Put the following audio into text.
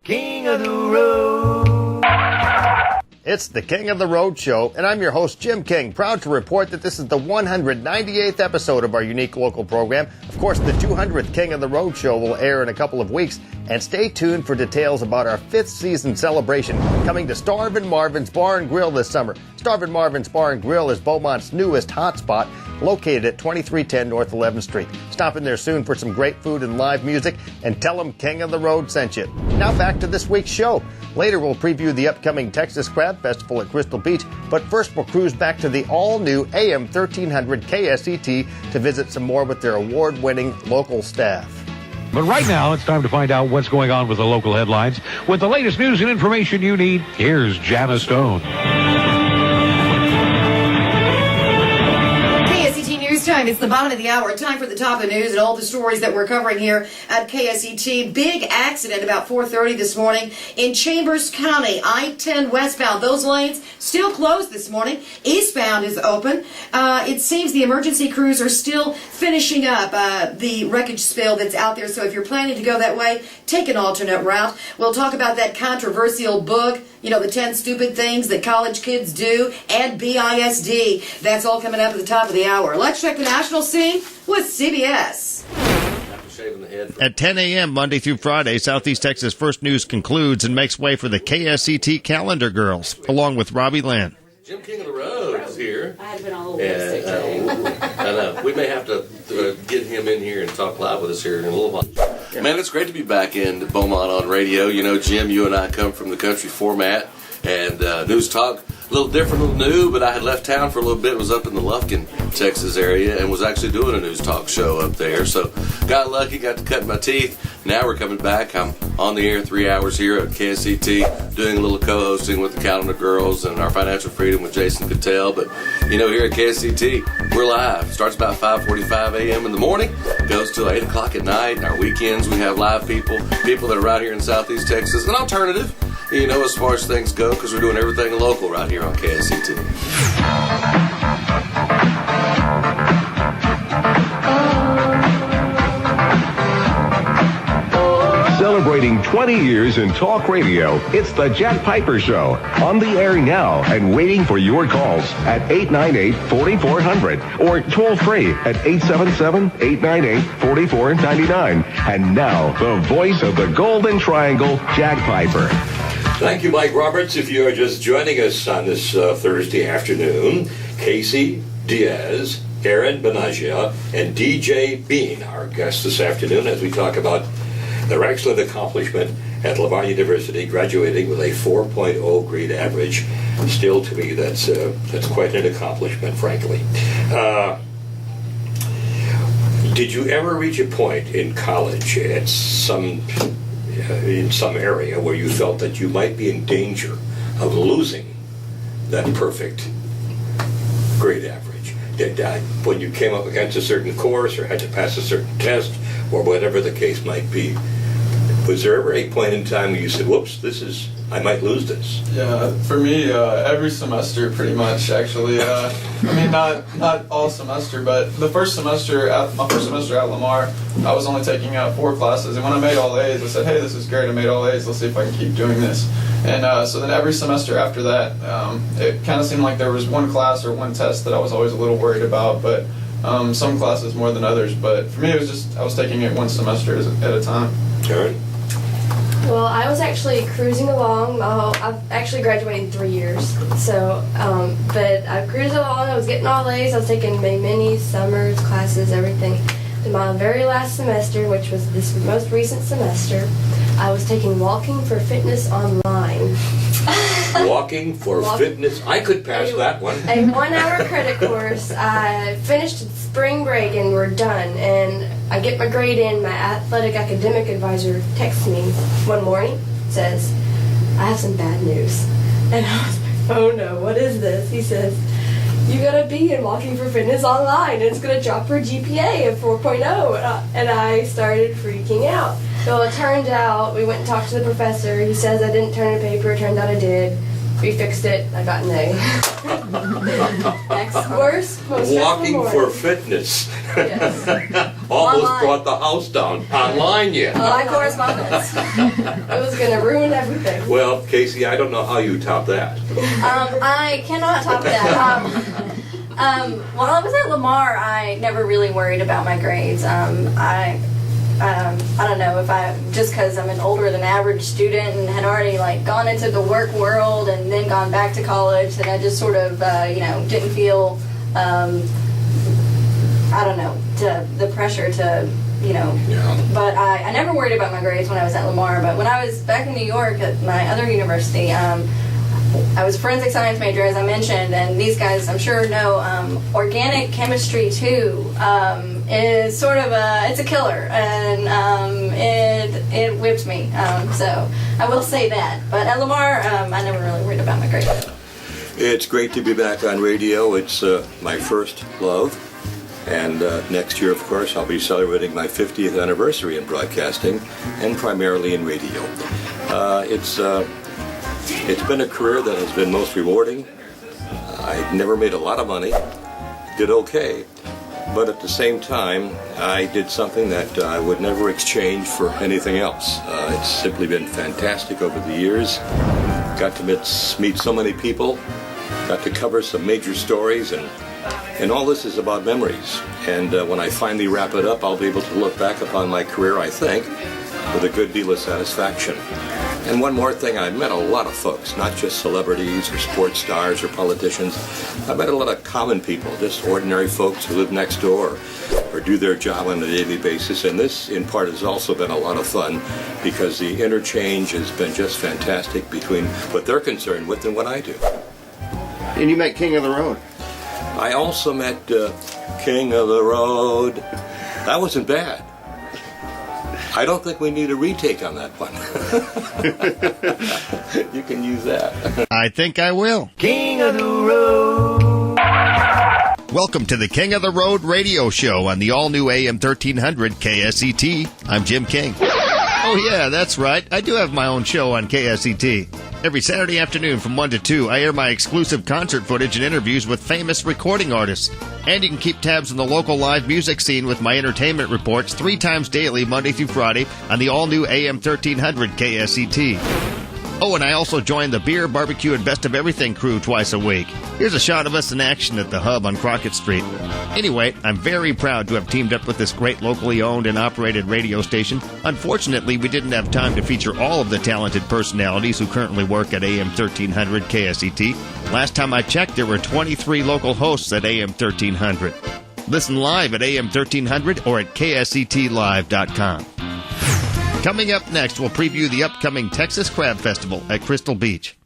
King of the Road. It's the King of the Road Show, and I'm your host, Jim King, proud to report that this is the 198th episode of our unique local program. Of course, the 200th King of the Road Show will air in a couple of weeks, and stay tuned for details about our 5th season celebration coming to Starvin' Marvin's Bar and Grill this summer. Starvin' Marvin's Bar and Grill is Beaumont's newest hotspot, located at 2310 North 11th Street. Stop in there soon for some great food and live music, and tell them King of the Road sent you. Now back to this week's show. Later, we'll preview the upcoming Texas Crab Festival at Crystal Beach, but first we'll cruise back to the all-new AM 1300 KSET to visit some more with their award-winning local staff. But right now, it's time to find out what's going on with the local headlines. With the latest news and information you need, here's Jana Stone. Time. It's the bottom of the hour. Time for the top of the news and all the stories that we're covering here at KSET. Big accident about 4:30 this morning in Chambers County. I-10 westbound. Those lanes still closed this morning. Eastbound is open. It seems the emergency crews are still finishing up the wreckage spill that's out there. So if you're planning to go that way, take an alternate route. We'll talk about that controversial book, you know, the 10 stupid things that college kids do, and BISD. That's all coming up at the top of the hour. Let's check the national scene with CBS. At 10 a.m. Monday through Friday, Southeast Texas First News concludes and makes way for the KSET Calendar Girls, along with Robby Lynn. Jim King of the Road is here. I had been all over this today. I know. We may have to get him in here and talk live with us here in a little while. Man, it's great to be back in Beaumont on radio. You know, Jim, you and I come from the country format, and news talk, a little different, a little new, but I had left town for a little bit, was up in the Lufkin, Texas area, and was actually doing a news talk show up there. So got lucky, got to cut my teeth. Now we're coming back. I'm on the air 3 hours here at KSET, doing a little co-hosting with the Calendar Girls and our Financial Freedom with Jason Cattell. But, you know, here at KSET, we're live. Starts about 5:45 a.m. in the morning, goes till 8 o'clock at night. And our weekends, we have live people that are right here in Southeast Texas. An alternative, you know, as far as things go, because we're doing everything local right here on KSET. Celebrating 20 years in talk radio, it's the Jack Pieper Show. On the air now and waiting for your calls at 898-4400 or toll free at 877-898-4499. And now, the voice of the Golden Triangle, Jack Pieper. Thank you, Mike Roberts. If you are just joining us on this Thursday afternoon, Casey Diaz, Aaron Benagia, and DJ Bean, our guests this afternoon, as we talk about their excellent accomplishment at Lamar University, graduating with a 4.0 grade average. Still, to me, that's quite an accomplishment, frankly. Did you ever reach a point in college at in some area where you felt that you might be in danger of losing that perfect grade average? When you came up against a certain course or had to pass a certain test or whatever the case might be, was there ever a point in time where you said, whoops, I might lose this? Yeah, for me, every semester pretty much, actually. I mean, not all semester, but my first semester at Lamar, I was only taking 4 classes, and when I made all A's, I said, hey, this is great, I made all A's, let's see if I can keep doing this. And so then every semester after that, it kind of seemed like there was one class or one test that I was always a little worried about, but some classes more than others. But for me, it was just, I was taking it one semester at a time. Karen? Well, I was actually cruising along. I've actually graduated in 3 years. So, but I cruised along. I was getting all A's. I was taking my minis, summers, classes, everything. In my very last semester, which was this most recent semester, I was taking Walking for Fitness online. Walking for Fitness? I could pass that one. A 1-hour credit course. I finished spring break and we're done. And I get my grade in. My athletic academic advisor texts me one morning, says, I have some bad news. And I was like, oh no, what is this? He says, you got a B in Walking for Fitness online, and it's going to drop her GPA at 4.0. And I started freaking out. So it turned out, we went and talked to the professor. He says I didn't turn in paper. It turned out I did. We fixed it. I got an A. Next, worst, most Walking for Fitness. Yes. almost Online. brought the house down. Online yet. My correspondence. It was going to ruin everything. Well, Casey, I don't know how you top that. I cannot top that. While I was at Lamar, I never really worried about my grades. I don't know if just because I'm an older than average student and had already like gone into the work world and then gone back to college, that I just sort of didn't feel I don't know, the pressure to But I never worried about my grades when I was at Lamar. But when I was back in New York at my other university, I was a forensic science major, as I mentioned, and these guys, I'm sure, know organic chemistry too is sort of it's a killer, and it whipped me. So I will say that. But at Lamar, I never really worried about my grades. It's great to be back on radio. It's my first love. And next year, of course, I'll be celebrating my 50th anniversary in broadcasting, and primarily in radio. It's been a career that has been most rewarding. I never made a lot of money, did okay, but at the same time, I did something that I would never exchange for anything else. It's simply been fantastic over the years. Got to meet so many people, got to cover some major stories, and all this is about memories. And when I finally wrap it up, I'll be able to look back upon my career, I think, with a good deal of satisfaction. And one more thing, I've met a lot of folks, not just celebrities or sports stars or politicians. I've met a lot of common people, just ordinary folks who live next door or do their job on a daily basis. And this, in part, has also been a lot of fun because the interchange has been just fantastic between what they're concerned with and what I do. And you met King of the Road. I also met King of the Road. That wasn't bad. I don't think we need a retake on that one. You can use that. I think I will. King of the Road. Welcome to the King of the Road radio show on the all-new AM 1300 KSET. I'm Jim King. Oh yeah, that's right. I do have my own show on KSET. Every Saturday afternoon from 1 to 2, I air my exclusive concert footage and interviews with famous recording artists. And you can keep tabs on the local live music scene with my entertainment reports 3 times daily, Monday through Friday, on the all-new AM 1300 KSET. Oh, and I also join the beer, barbecue, and best of everything crew twice a week. Here's a shot of us in action at the Hub on Crockett Street. Anyway, I'm very proud to have teamed up with this great locally owned and operated radio station. Unfortunately, we didn't have time to feature all of the talented personalities who currently work at AM 1300 KSET. Last time I checked, there were 23 local hosts at AM 1300. Listen live at AM 1300 or at ksetlive.com. Coming up next, we'll preview the upcoming Texas Crab Festival at Crystal Beach.